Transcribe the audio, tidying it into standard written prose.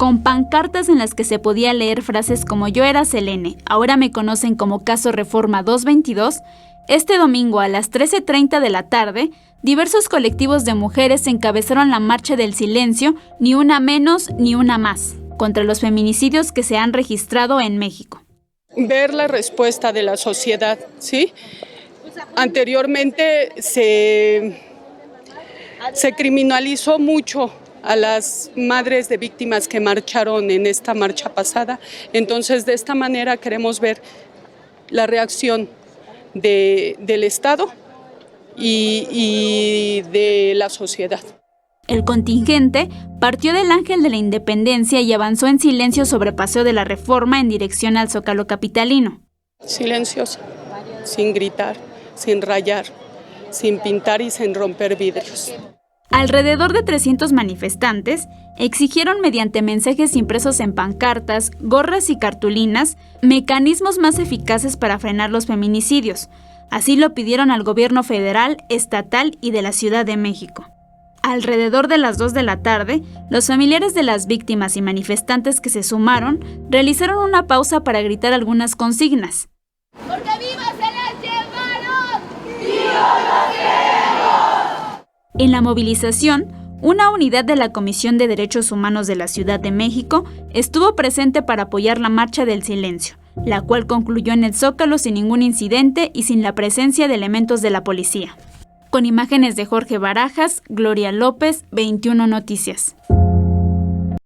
con pancartas en las que se podía leer frases como "Yo era Selene, ahora me conocen como Caso Reforma 222", este domingo a las 13:30 de la tarde, diversos colectivos de mujeres encabezaron la Marcha del Silencio, Ni una menos, ni una más, contra los feminicidios que se han registrado en México. Ver la respuesta de la sociedad, ¿sí? Anteriormente se criminalizó mucho a las madres de víctimas que marcharon en esta marcha pasada. Entonces, de esta manera queremos ver la reacción del Estado y de la sociedad. El contingente partió del Ángel de la Independencia y avanzó en silencio sobre Paseo de la Reforma en dirección al Zócalo capitalino. Silencioso, sin gritar, sin rayar, sin pintar y sin romper vidrios. Alrededor de 300 manifestantes exigieron mediante mensajes impresos en pancartas, gorras y cartulinas mecanismos más eficaces para frenar los feminicidios. Así lo pidieron al gobierno federal, estatal y de la Ciudad de México. Alrededor de las 2 de la tarde, los familiares de las víctimas y manifestantes que se sumaron realizaron una pausa para gritar algunas consignas. ¡Porque vivas se las llevaron! ¡Vivas las queremos! En la movilización, una unidad de la Comisión de Derechos Humanos de la Ciudad de México estuvo presente para apoyar la Marcha del Silencio, la cual concluyó en el Zócalo sin ningún incidente y sin la presencia de elementos de la policía. Con imágenes de Jorge Barajas, Gloria López, 21 Noticias.